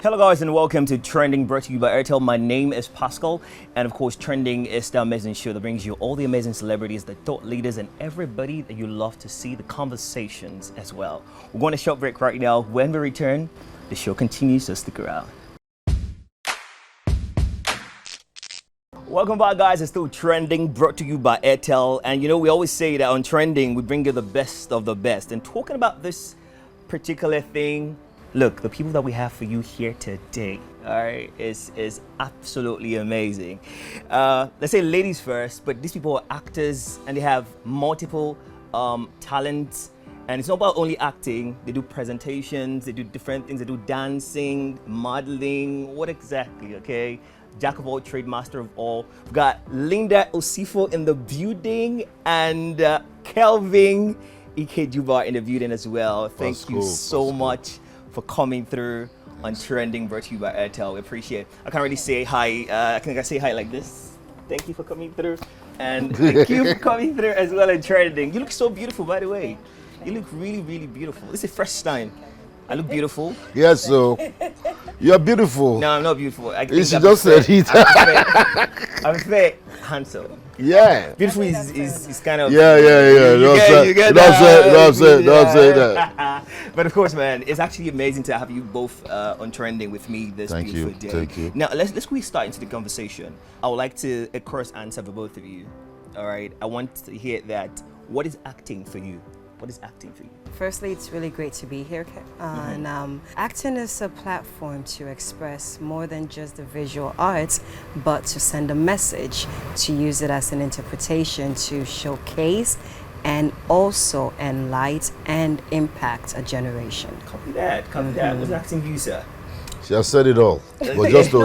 Hello guys and welcome to Trending, brought to you by Airtel. My name is Pascal, and of course Trending is the amazing show that brings you all the amazing celebrities, the thought leaders, and everybody that you love to see, the conversations as well. We're going to short break right now. When we return, the show continues, so stick around. Welcome back guys, it's still Trending, brought to you by Airtel. And you know, we always say that on Trending we bring you the best of the best. And talking about this particular thing, look, the people that we have for you here today, all right, is absolutely amazing. Let's say ladies first, but these people are actors and they have multiple talents. And it's not about only acting. They do presentations, they do different things, they do dancing, modeling, what exactly, okay? Jack of all trade, master of all. We've got Linda OSIFO in the building and Kelvin Ikeduba in the building as well. Thank you so much for coming through on Trending, brought to you by Airtel. We appreciate it. I can't really say hi. I think I say hi like this. Thank you for coming through. And thank you for coming through as well in Trending. You look so beautiful, by the way. You look really, really beautiful. This is first time. I look beautiful. Yes, so you're beautiful. No, I'm not beautiful. You should just say it. I'm very handsome. Yeah. Beautiful is kind of. Yeah. You get Don't say that. But of course, man, it's actually amazing to have you both on Trending with me this beautiful day. Thank you. Now let's quickly start into the conversation. I would like to, of course, answer for both of you. All right. I want to hear that. What is acting for you? What is acting for you? Firstly, it's really great to be here. And acting is a platform to express more than just the visual arts, but to send a message, to use it as an interpretation, to showcase and also enlighten and impact a generation. Copy that. What's acting for you, sir? She has said it all. But just to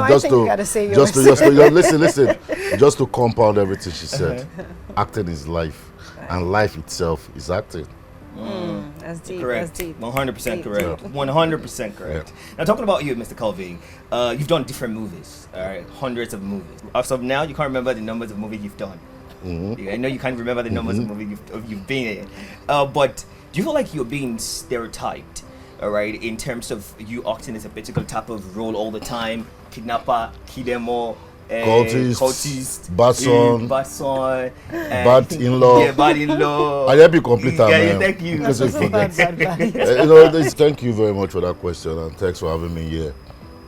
listen. Just to compound everything she said. Acting is life, and life itself is acting. That's deep. Correct. That's deep. 100% correct. 100% correct. Yeah. Now talking about you, Mr. Kelvin, you've done different movies. All right, hundreds of movies. As of now, you can't remember the numbers of movies you've done. I know you can't remember the numbers of movies you've been in. But do you feel like you're being stereotyped? All right, in terms of you acting as a particular type of role all the time, kidnapper, kidemo, cultist, bad in-law. Yeah, bad in-law. I help you complete that, man. Thank you. Thank you very much for that question, and thanks for having me here.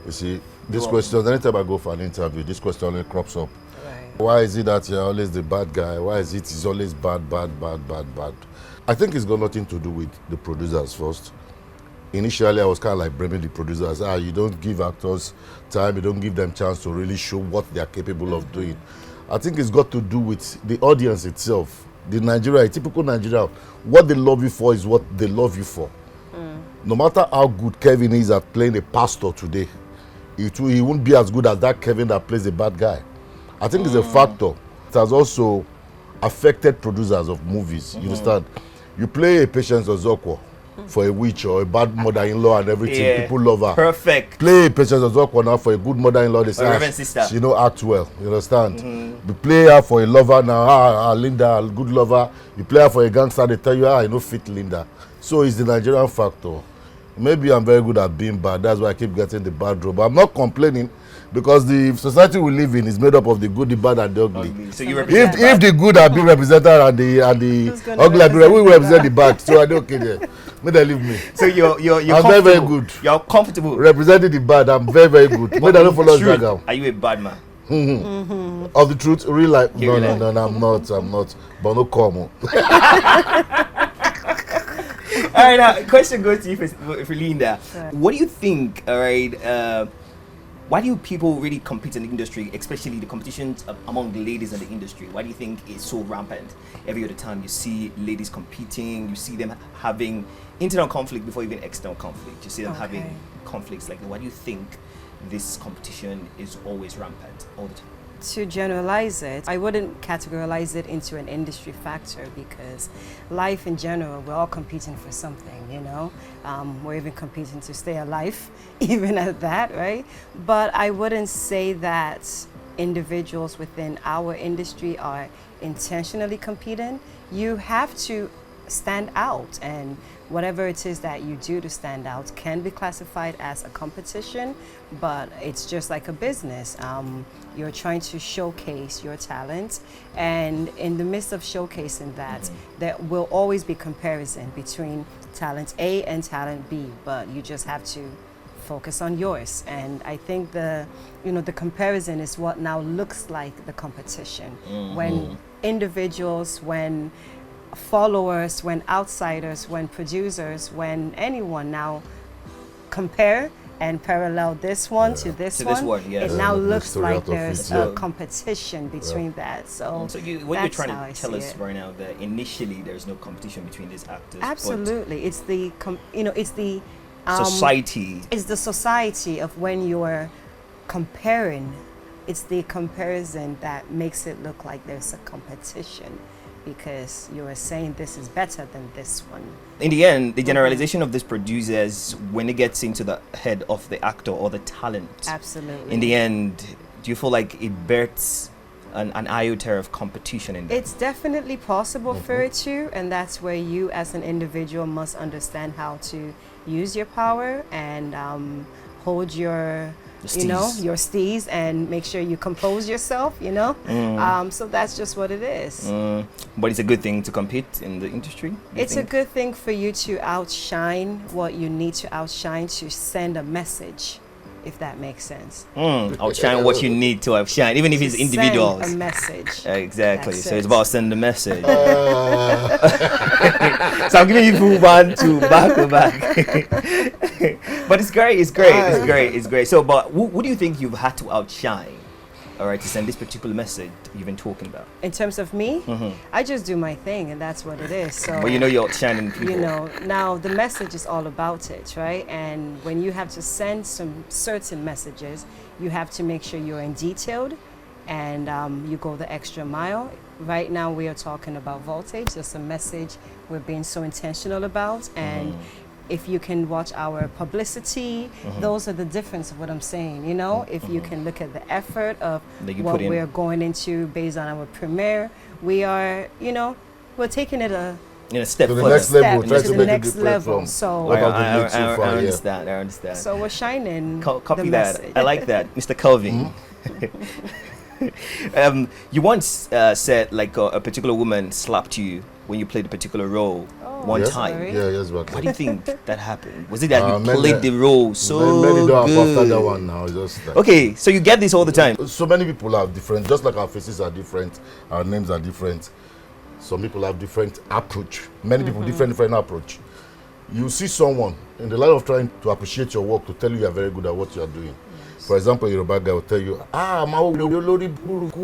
You see, this question, anytime I go for an interview, this question only crops up. Right. Why is it that you're always the bad guy? Why is it it's always bad? I think it's got nothing to do with the producers first. Initially, I was kind of like blaming the producers. You don't give actors time, you don't give them chance to really show what they are capable of doing. I think it's got to do with the audience itself. The Nigeria, typical Nigeria, what they love you for is what they love you for. No matter how good Kevin is at playing a pastor today, he won't be as good as that Kevin that plays a bad guy. I think it's a factor. It has also affected producers of movies. You understand? You play a Patience Ozokwo for a witch or a bad mother-in-law and everything, yeah. People love her. Perfect. Play Patience Ozokwo now for a good mother-in-law. They say she act well. You understand? You play her for a lover now, Linda, a good lover. You play her for a gangster, they tell you, I know fit Linda. So it's the Nigerian factor. Maybe I'm very good at being bad. That's why I keep getting the bad role. But I'm not complaining because the society we live in is made up of the good, the bad, and the ugly. So you represent if the good are being represented and the ugly, we represent the bad. So I don't care there. May they leave me. So I'm very, very good. You're comfortable representing the bad. I'm very, very good. May they don't follow Dragon. Are you a bad man? Of the truth, real life? No, I'm not. But no come. All right, now question goes to you for Linda. Right. What do you think? All right, why do people really compete in the industry, especially the competitions among the ladies in the industry? Why do you think it's so rampant? Every other time you see ladies competing, you see them having internal conflict before even external conflict. You see them having conflicts like that. Why do you think this competition is always rampant all the time? To generalize it, I wouldn't categorize it into an industry factor because life in general, we're all competing for something, you know. We're even competing to stay alive, even at that, right? But I wouldn't say that individuals within our industry are intentionally competing. You have to stand out, and whatever it is that you do to stand out can be classified as a competition, but it's just like a business. You're trying to showcase your talent, and in the midst of showcasing that, there will always be comparison between talent A and talent B, but you just have to focus on yours. And I think the comparison is what now looks like the competition. When individuals, when followers, when outsiders, when producers, when anyone now compare and parallel this one to this one, yes. it now looks like story out of there's it, a competition between that. So what you're that's trying how I to tell see us it. right now, that initially there's no competition between these actors. Absolutely, it's the it's the Society. It's the society of when you're comparing. It's the comparison that makes it look like there's a competition, because you are saying this is better than this one. In the end, the generalization of these producers, when it gets into the head of the actor or the talent, Absolutely. in the end, do you feel like it births an iota of competition in that? It's definitely possible for it to, and that's where you as an individual must understand how to use your power and hold your your steez, and make sure you compose yourself, so that's just what it is. But it's a good thing to compete in the industry? It's a good thing for you to outshine what you need to outshine to send a message, if that makes sense. Outshine what you need to outshine, even if it's individuals. Send a message. Exactly. That's So it's it. about sending a message. So I'm giving you one to back to back. But it's great. It's great. It's great. It's great. So, but what do you think you've had to outshine, all right, to send this particular message you've been talking about? In terms of me, I just do my thing, and that's what it is. So, But you're outshining people. now the message is all about it, right? And when you have to send some certain messages, you have to make sure you're in detailed, and you go the extra mile. Right now, we are talking about voltage. That's a message we're being so intentional about, and if you can watch our publicity, those are the difference of what I'm saying, if you can look at the effort of what we're going into based on our premiere, we are, we're taking it a step to the further. next level, try to to the make next it different level. from So what I've been so far. I understand. I understand. So we're shining Copy the that. message. I like that, Mr. Kelvin. You once said like a particular woman slapped you when you played a particular role one time. sorry. Yeah, yes, but Why do you think that happened? Was it that you many- played the role so many don't have after that good? one now. It's just like, Okay, so you get this all the time. so many people are different, just like our faces are different, our names are different. Some people have different approach. Many people different approach. You see someone in the line of trying to appreciate your work, to tell you you are very good at what you are doing. For example, a Yoruba guy will tell you,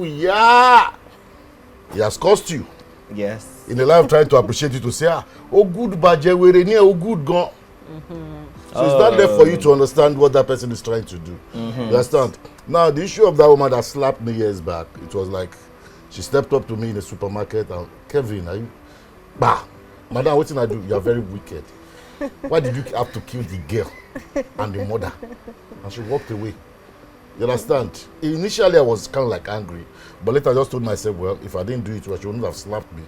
yeah, he has cost you. Yes. In the line of trying to appreciate you, to say, oh good baje were near, oh good gone. So it's not there for you to understand what that person is trying to do. You understand? Now the issue of that woman that slapped me years back, it was like she stepped up to me in the supermarket and, Kevin, are you? Bah, madam, what did I do? You are very wicked. Why did you have to kill the girl and the mother? And she walked away. You understand? Initially, I was kind of like angry, but later I just told myself, well, if I didn't do it, well, she wouldn't have slapped me.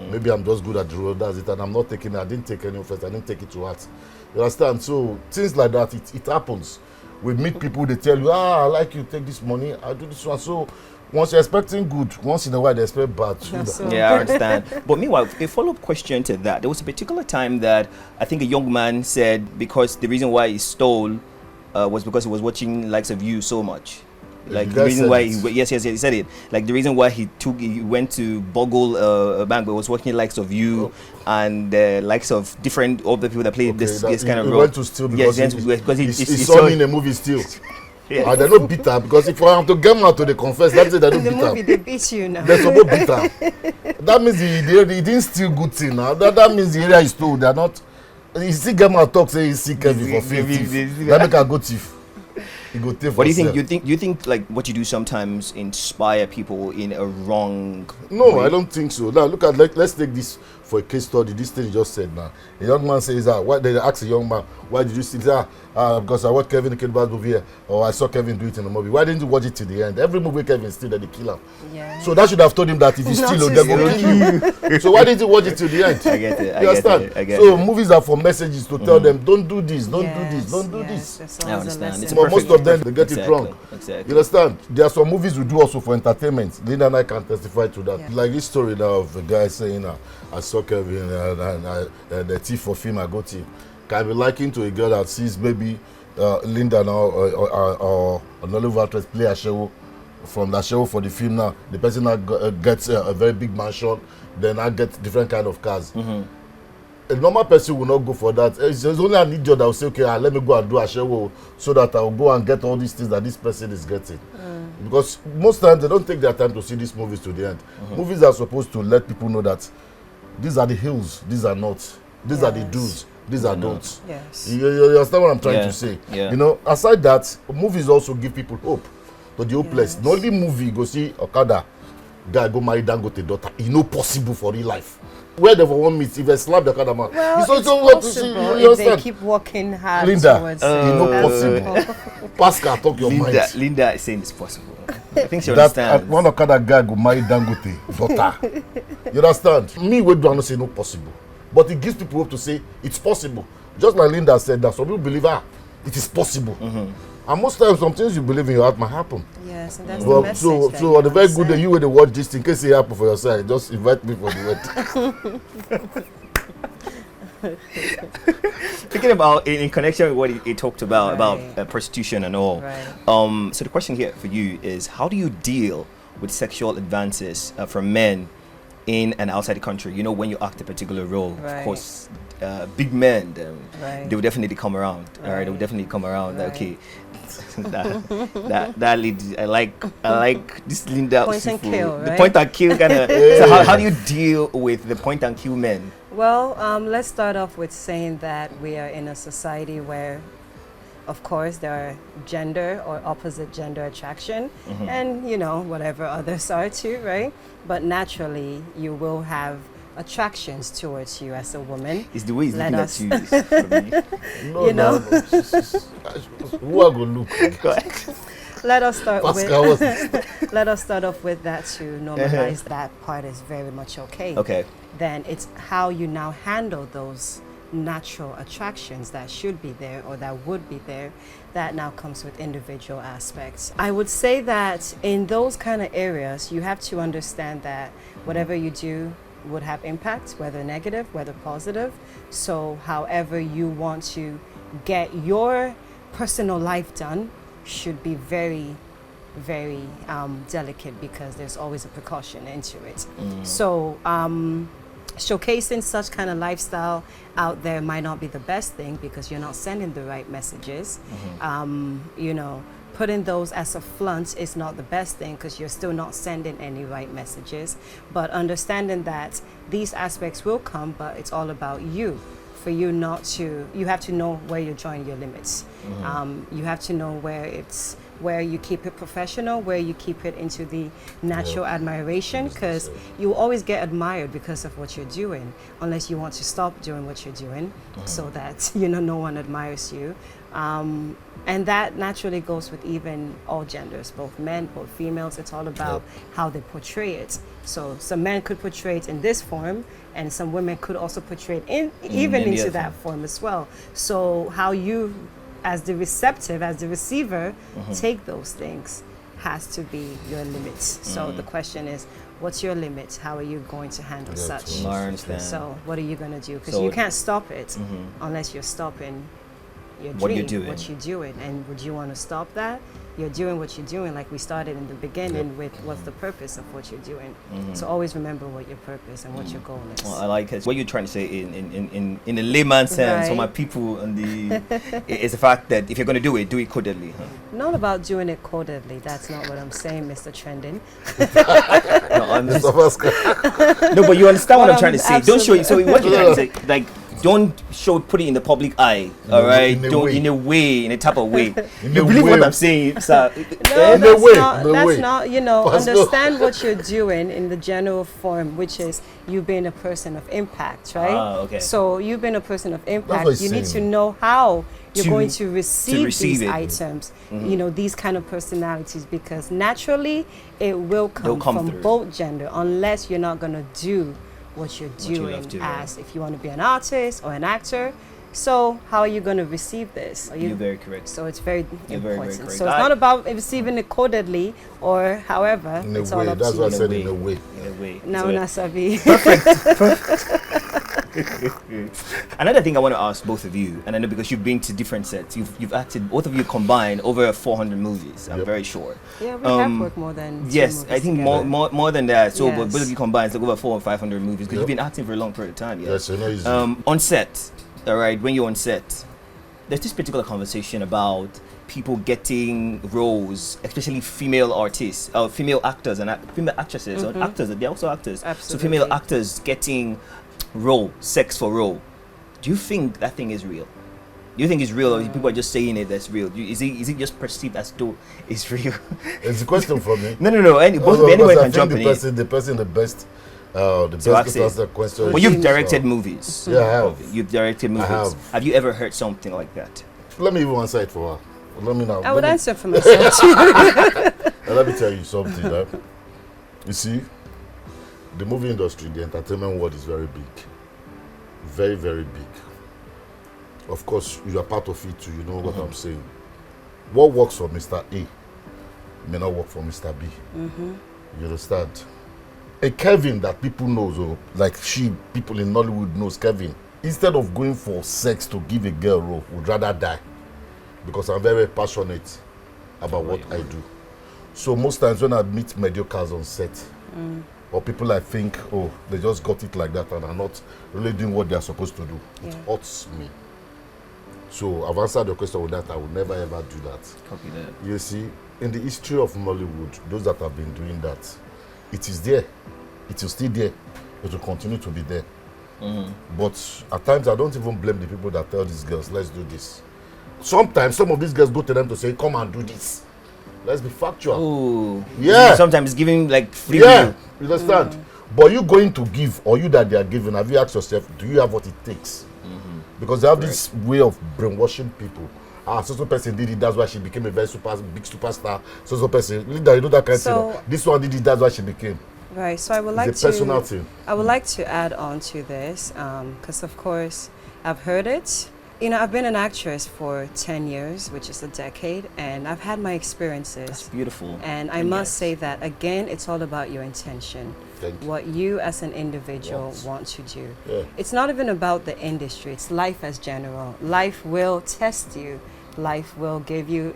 Maybe I'm just good at the road, that's it, and I'm not taking it. I didn't take any offense. I didn't take it to heart. You understand? So things like that, it happens. We meet people, they tell you, I like you, take this money, I do this one. So once you're expecting good, once in a while they expect bad. So- Yeah, I understand. But meanwhile, a follow-up question to that. There was a particular time that I think a young man said because the reason why he stole was because he was watching likes of you so much. Like You the guys reason said why it. he said it. Like the reason why he went to Bogle a bank, but was watching likes of you and likes of different other people that played this kind of he role. went to steal because he he saw me in a movie still. Yeah. And they're not bitter because if I have to get out to the confess, that's it, they don't In the beat movie, her. they beat you now. They're supposed to beat her. That means he didn't steal good thing now. That means the area is told they're not. You see Gemma talk say he see Kevin for thief. That make her go thief. You go take What do you think? yourself. You think like what you do sometimes inspire people in a wrong No, way? I don't think so. Now look at let's take this for a case study. This thing you just said now. A young man says, why they ask a young man, why did you see that? Because I watched Kevin Ikeduba's movie here, or I saw Kevin do it in the movie. Why didn't you watch it to the end? Every movie Kevin still that they kill him. Yeah. So that should have told him that if you Not steal, to they will kill you. So why didn't you watch it to the end? I get it. I You get understand? it. I get So it. movies are for messages to tell them, don't do this, don't do this, don't do this. There's I always a understand. lesson. It's But most of them, they get Exactly. it wrong. Exactly. You understand? There are some movies we do also for entertainment. Linda and I can testify to that. Yeah. Like this story now of a guy saying, I saw Kevin and the thief for film I got him. Can be likened to a girl that sees maybe Linda now or Nollywood actress play a show from that show for the film now. The person now gets a very big mansion, then I get different kind of cars. A normal person will not go for that. It's only an idiot that will say, okay, let me go and do a show so that I will go and get all these things that this person is getting. Because most times they don't take their time to see these movies to the end. Movies are supposed to let people know that these are the hills, these are not. These are the Yes. do's, these are don'ts. Yes. You understand what I'm trying Yeah, to say? yeah. You know, aside that, movies also give people hope to the hopeless. Yes. The only movie you go see Okada guy go marry Dangote daughter, it's not possible for real life. Where they for one meet, if they slap the Okada man, Well, it's it's also what to see. possible You if they understand? keep working hard Linda, towards it's not That's possible. Pascal, talk your mind. Linda is saying it's possible. I think she That understands. one Okada guy go marry Dangote daughter. You understand? Me, we do not say no possible, but it gives people hope to say it's possible. Just like Linda said, that some people believe it is possible. And most times, some things you believe in your heart might happen. Yes, and that's the Well, message. so that on the you very wanna good day, send. you will watch this in case it happen for your side. Just invite me for the wedding. Thinking about in connection with what he talked about Right. prostitution and all. Right. So the question here for you is, how do you deal with sexual advances from men in and outside the country? You know, when you act a particular role, of Right. course, big men, Right. they will definitely come around. All right, they will Right. definitely come around. Right. Okay. that lady, I like this Linda. Point and Usifu. kill, The right? point and kill kind of. So how do you deal with the point and kill men? Well, let's start off with saying that we are in a society where, of course, there are gender or opposite gender attraction and, you know, whatever others are too, right? But naturally, you will have attractions towards you as a woman. It's the way he's Let looking us- at you. For me. No, You know? no. Who are going to look? Go ahead. Let us start Pascal was let us start off with that to normalize that part is very much okay. Okay. Then it's how you now handle those natural attractions that should be there or that would be there. That now comes with individual aspects. I would say that in those kind of areas, you have to understand that whatever you do would have impact, whether negative, whether positive. So however you want to get your personal life done should be very, very delicate, because there's always a precaution into it. So showcasing such kind of lifestyle out there might not be the best thing, because you're not sending the right messages. You know, putting those as a flaunt is not the best thing, because you're still not sending any right messages. But understanding that these aspects will come, but it's all about you. For you not to, you have to know where you're drawing your limits. You have to know where you keep it professional, where you keep it into the natural admiration, because you always get admired because of what you're doing, unless you want to stop doing what you're doing, so that, you know, no one admires you. And that naturally goes with even all genders, both men, both females. It's all about how they portray it. So some men could portray it in this form, and some women could also portray it even any into other that form as well. So how you, as the receptive, as the receiver, take those things has to be your limits. So the question is, what's your limit? How are you going to handle such? I understand. So what are you going to do? Because So you can't stop it unless you're stopping your What dream, you're doing. what you're doing. And would you want to stop that? You're doing what you're doing, like we started in the beginning with what's the purpose of what you're doing. So always remember what your purpose and what your goal is. Well, I like it. What you're trying to say in a layman's sense, for my Right. people on the, is the fact that if you're going to do it codedly. Huh? Not about doing it codedly. That's not what I'm saying, Mr. Trending. No, I'm just, Pascal. no, but you understand what Well, I'm trying to say. Don't show you. So what you're trying to say, like, don't put it in the public eye. All right, don't in a type of way. You believe what I'm saying, sir? No, that's not. You know, understand what you're doing in the general form, which is you being a person of impact, right? Okay. So you being a person of impact, you need to know how you're going to receive these items. You know, these kind of personalities, because naturally it will come from both gender, unless you're not going to do what you're doing as if you want to be an artist or an actor. So how are you going to receive this? You're very correct. So it's very important. Very correct. So it's not about receiving it codedly or however. In a it's way, all up that's to what I you. said. In a way. Now, Nasabi. Another thing I want to ask both of you, and I know because you've been to different sets, you've acted, both of you combined, over 400 movies. I'm very sure. Yeah, we have worked more than. Yes, I think more than that. So, Yes. but both of you combined, it's like over 400 or 500 movies because you've been acting for a long period of time. Yes, you know, easy. On set, all right. When you're on set, there's this particular conversation about people getting roles, especially female artists, female actors and female actresses, or actors. They're also actors. Absolutely. So female actors getting sex for role. Do you think that thing is real? Do you think it's real, or people are just saying it that's real? Is it just perceived as though it's real? It's a question for me. No. Both of anyone can jump in. The person the best to answer the question. Well, you've directed movies. Yeah, I have. You've directed movies. Have you ever heard something like that? Let me even answer it for her. Let me now. I would answer for myself too. Let me tell you something. Right? You see, the movie industry, the entertainment world is very big. Very, very big. Of course, you are part of it too, you know what I'm saying. What works for Mr. A may not work for Mr. B. You understand? A Kevin that people know, so like people in Nollywood knows Kevin, instead of going for sex to give a girl role, would rather die. Because I'm very passionate about what I do. So most times when I meet mediocres on set, or people I think, oh, they just got it like that and are not really doing what they're supposed to do, it hurts me. So I've answered your question with that. I would never ever do that. Copy that. You see, in the history of Nollywood, those that have been doing that, it is there. It is still there. It will continue to be there. But at times I don't even blame the people that tell these girls, let's do this. Sometimes some of these girls go to them to say, come and do this. Let's be factual. Oh, yeah. Sometimes giving like free will. You understand? But you going to give, or you that they are giving, have you asked yourself, do you have what it takes? Because they have this way of brainwashing people. So person did it, that's why she became a very big superstar. So person, you know that kind of thing. This one did it, that's why she became. Right. So I would like personal thing. I would like to add on to this, because of course I've heard it. You know, I've been an actress for 10 years, which is a decade, and I've had my experiences. That's beautiful. And I must say that, again, it's all about your intention. What you as an individual want to do. Yeah. It's not even about the industry, it's life as general. Life will test you. Life will give you,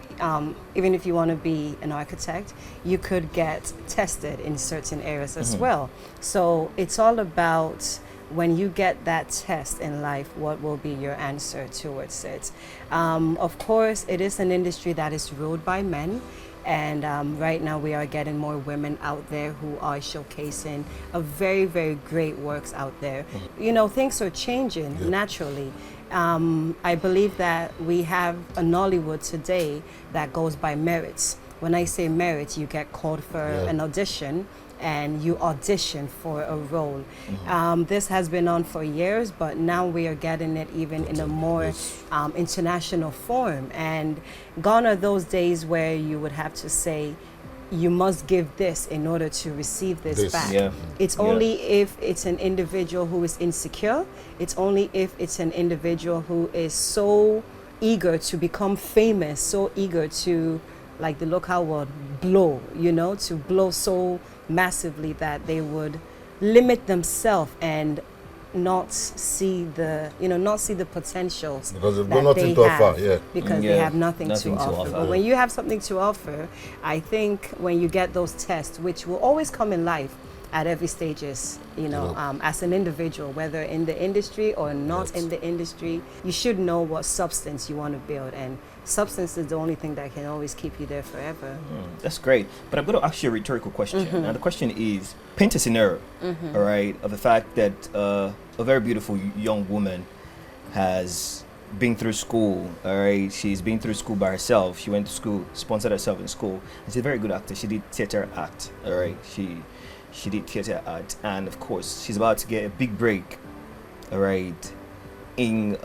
even if you want to be an architect, you could get tested in certain areas as well. So it's all about, when you get that test in life, what will be your answer towards it? Of course, it is an industry that is ruled by men. And right now we are getting more women out there who are showcasing a very, very great works out there. You know, things are changing naturally. I believe that we have a Nollywood today that goes by merits. When I say merit, you get called for an audition and you audition for a role. This has been on for years, but now we are getting it even in a more international form. And gone are those days where you would have to say, you must give this in order to receive this back. It's only if it's an individual who is insecure, it's only if it's an individual who is so eager to become famous, so eager to, like the local word, blow, you know, to blow so massively that they would limit themselves and not see the, not see the potentials because they've got nothing to offer, because they have nothing to offer. But when you have something to offer, I think when you get those tests, which will always come in life at every stages, as an individual, whether in the industry or not in the industry, you should know what substance you want to build, and substance is the only thing that can always keep you there forever. That's great. But I'm going to ask you a rhetorical question. And the question is, paint a scenario, all right, of the fact that a very beautiful young woman has been through school. All right, she's been through school by herself. She went to school, sponsored herself in school, and she's a very good actor. She did theater act. All right, she did theater act, and of course, she's about to get a big break. All right, in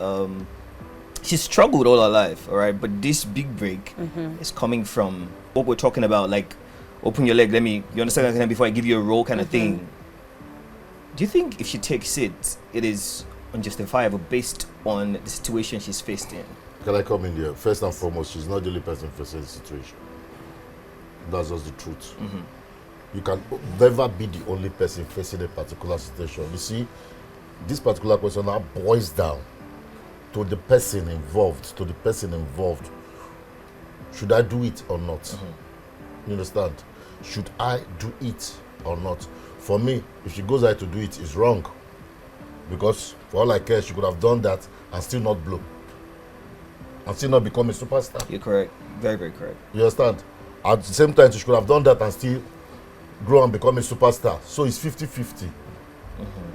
she's struggled all her life. All right, but this big break is coming from what we're talking about, like open your leg. You understand that before I give you a role kind of thing. Do you think if she takes it, it is unjustifiable based on the situation she's faced in? Can I come in here? First and foremost, she's not the only person facing the situation. That's just the truth. You can never be the only person facing a particular situation. You see, this particular question now boils down to the person involved. Should I do it or not? You understand? Should I do it or not? For me, if she goes out to do it, it's wrong. Because for all I care, she could have done that and still not blow. And still not become a superstar. You're correct. Very, very correct. You understand? At the same time, she could have done that and still grow and become a superstar. So it's 50-50.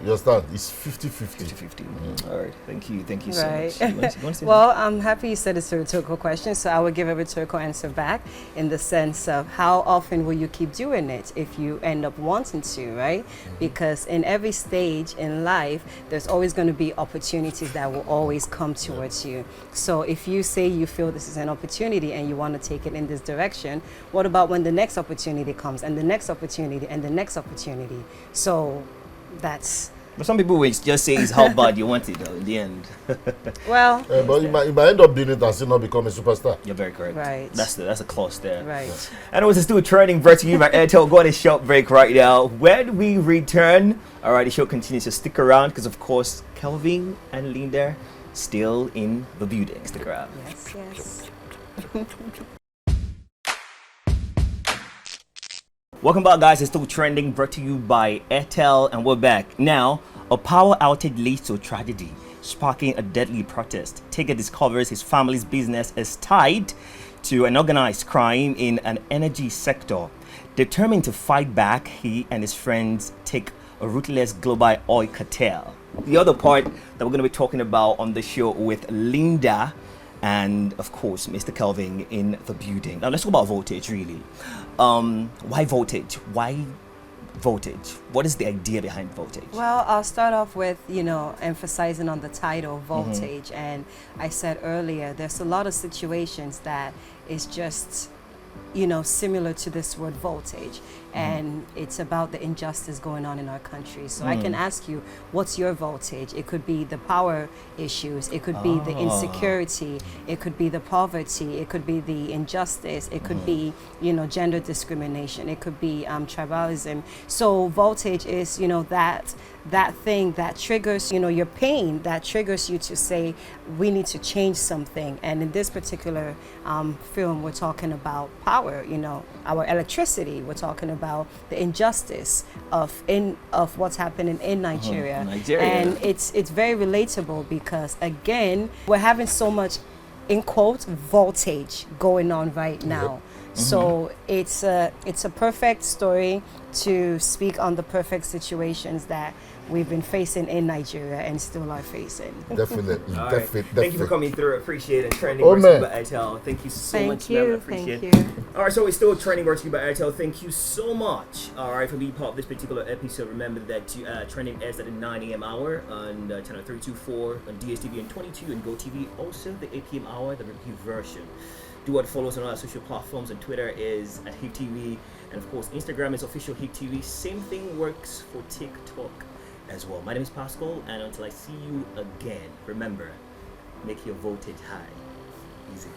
You understand? It's 50-50. 50-50. All right. Thank you so Right. much. You want to say Well, I'm happy you said it's a rhetorical question, so I will give a rhetorical answer back in the sense of how often will you keep doing it if you end up wanting to, right? Because in every stage in life, there's always going to be opportunities that will always come towards you. So if you say you feel this is an opportunity and you want to take it in this direction, what about when the next opportunity comes and the next opportunity and the next opportunity? So that's... But some people will just say it's how bad you want it, though, in the end. Well... but you might end up doing it and still not become a superstar. You're very correct. Right. That's a clause there. Right. And it was still trending, brought to you by Airtel. Go on a short break right now. When we return, all right, the show continues, so stick around because, of course, Kelvin and Linda still in the building. Stick around. Yes. Welcome back, guys. It's still trending, brought to you by Airtel, and we're back. Now, a power outage leads to a tragedy, sparking a deadly protest. Tigger discovers his family's business is tied to an organized crime in an energy sector. Determined to fight back, he and his friends take a ruthless global oil cartel. The other part that we're going to be talking about on the show with Linda and, of course, Mr. Kelvin in the building. Now, let's talk about voltage, really. Why voltage? Why voltage? What is the idea behind voltage? Well, I'll start off with, emphasizing on the title, voltage. And I said earlier, there's a lot of situations that is just, similar to this word voltage. And it's about the injustice going on in our country. So I can ask you, what's your voltage? It could be the power issues. It could be the insecurity. It could be the poverty. It could be the injustice. It could be, gender discrimination. It could be tribalism. So voltage is, that thing that triggers, your pain, that triggers you to say, we need to change something. And in this particular film, we're talking about power, our electricity. We're talking about the injustice of what's happening in Nigeria. And it's very relatable because, again, we're having so much, in quotes, voltage going on right now. So it's a perfect story to speak on the perfect situations that we've been facing in Nigeria and still are facing. Definitely. Thank you for coming through. Appreciate it. Trending Oh, brought to you man. by Airtel. Thank you so Thank much, you. ma'am. I appreciate Thank it. you. All right, so it's still trending brought to you by Airtel. Thank you so much. All right, for being part of this particular episode. Remember that trending airs at the 9 a.m. hour on channel 324 on DSTV and 22 and GoTV. Also, the 8 p.m. hour, the repeat version. Do what follows on all our social platforms. On Twitter is at HitTV, and of course Instagram is official HitTV. Same thing works for TikTok as well. My name is Pascal, and until I see you again, remember, make your voltage high. Easy.